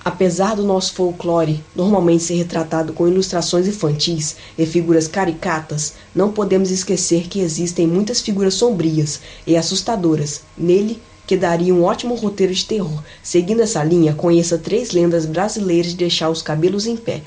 Apesar do nosso folclore normalmente ser retratado com ilustrações infantis e figuras caricatas, não podemos esquecer que existem muitas figuras sombrias e assustadoras nele que daria um ótimo roteiro de terror. Seguindo essa linha, conheça 3 lendas brasileiras de deixar os cabelos em pé.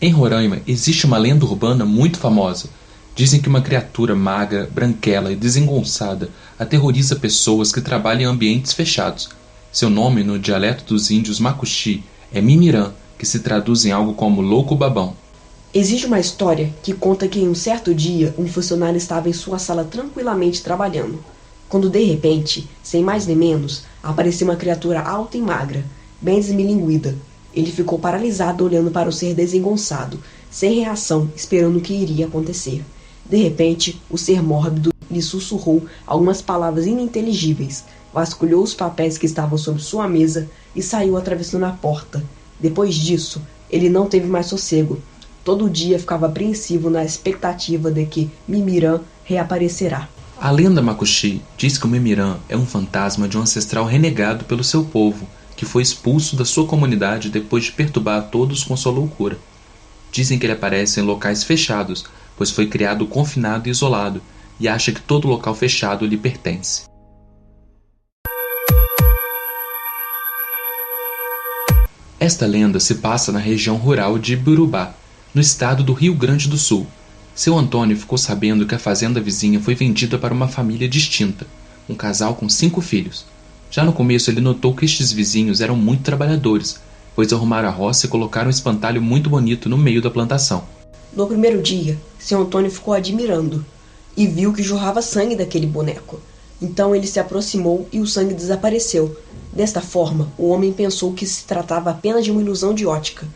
Em Roraima, existe uma lenda urbana muito famosa. Dizem que uma criatura magra, branquela e desengonçada aterroriza pessoas que trabalham em ambientes fechados. Seu nome, no dialeto dos índios Macuxi, é Mimirã, que se traduz em algo como louco babão. Existe uma história que conta que em um certo dia um funcionário estava em sua sala tranquilamente trabalhando, quando de repente, sem mais nem menos, apareceu uma criatura alta e magra, bem desmilinguida. Ele ficou paralisado olhando para o ser desengonçado, sem reação, esperando o que iria acontecer. De repente, o ser mórbido lhe sussurrou algumas palavras ininteligíveis, vasculhou os papéis que estavam sobre sua mesa e saiu atravessando a porta. Depois disso, ele não teve mais sossego. Todo dia ficava apreensivo na expectativa de que Mimirã reaparecerá. A lenda Macuxi diz que o Mimirã é um fantasma de um ancestral renegado pelo seu povo, que foi expulso da sua comunidade depois de perturbar a todos com sua loucura. Dizem que ele aparece em locais fechados, pois foi criado confinado e isolado, e acha que todo local fechado lhe pertence. Esta lenda se passa na região rural de Ibirubá, no estado do Rio Grande do Sul. Seu Antônio ficou sabendo que a fazenda vizinha foi vendida para uma família distinta, um casal com 5 filhos. Já no começo ele notou que estes vizinhos eram muito trabalhadores, pois arrumaram a roça e colocaram um espantalho muito bonito no meio da plantação. No primeiro dia, seu Antônio ficou admirando e viu que jorrava sangue daquele boneco. Então ele se aproximou e o sangue desapareceu. Desta forma, o homem pensou que se tratava apenas de uma ilusão de ótica.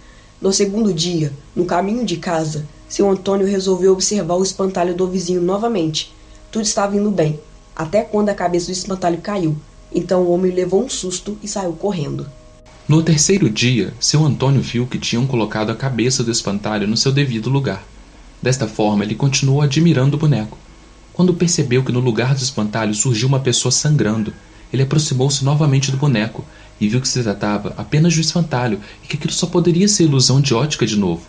No segundo dia, no caminho de casa, seu Antônio resolveu observar o espantalho do vizinho novamente. Tudo estava indo bem, até quando a cabeça do espantalho caiu. Então o homem levou um susto e saiu correndo. No terceiro dia, seu Antônio viu que tinham colocado a cabeça do espantalho no seu devido lugar. Desta forma, ele continuou admirando o boneco. Quando percebeu que no lugar do espantalho surgiu uma pessoa sangrando, ele aproximou-se novamente do boneco e viu que se tratava apenas de um espantalho e que aquilo só poderia ser ilusão de ótica de novo.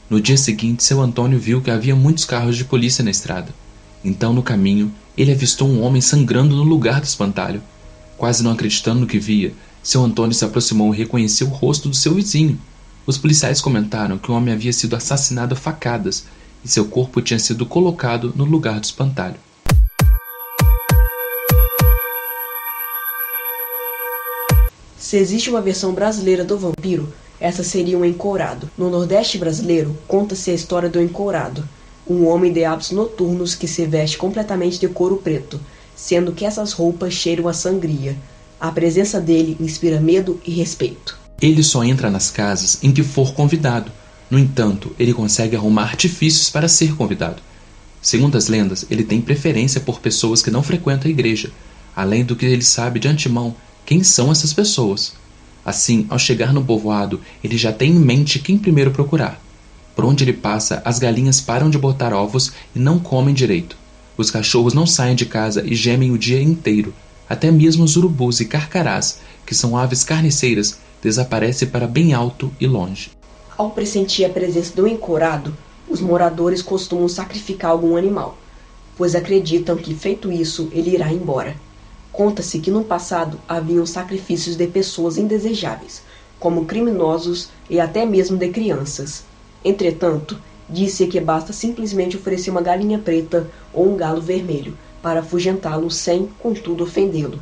No dia seguinte, seu Antônio viu que havia muitos carros de polícia na estrada. Então, no caminho, ele avistou um homem sangrando no lugar do espantalho. Quase não acreditando no que via, seu Antônio se aproximou e reconheceu o rosto do seu vizinho. Os policiais comentaram que o homem havia sido assassinado a facadas e seu corpo tinha sido colocado no lugar do espantalho. Se existe uma versão brasileira do vampiro, essa seria um encourado. No Nordeste brasileiro, conta-se a história do encourado, um homem de hábitos noturnos que se veste completamente de couro preto, sendo que essas roupas cheiram a sangria. A presença dele inspira medo e respeito. Ele só entra nas casas em que for convidado. No entanto, ele consegue arrumar artifícios para ser convidado. Segundo as lendas, ele tem preferência por pessoas que não frequentam a igreja, além do que ele sabe de antemão quem são essas pessoas. Assim, ao chegar no povoado, ele já tem em mente quem primeiro procurar. Por onde ele passa, as galinhas param de botar ovos e não comem direito. Os cachorros não saem de casa e gemem o dia inteiro. Até mesmo os urubus e carcarás, que são aves carniceiras, desaparecem para bem alto e longe. Ao pressentir a presença do encourado, os moradores costumam sacrificar algum animal, pois acreditam que, feito isso, ele irá embora. Conta-se que no passado haviam sacrifícios de pessoas indesejáveis, como criminosos e até mesmo de crianças. Entretanto, disse que basta simplesmente oferecer uma galinha preta ou um galo vermelho para afugentá-lo sem, contudo, ofendê-lo.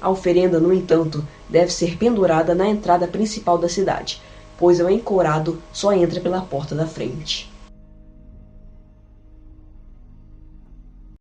A oferenda, no entanto, deve ser pendurada na entrada principal da cidade, pois o encourado só entra pela porta da frente.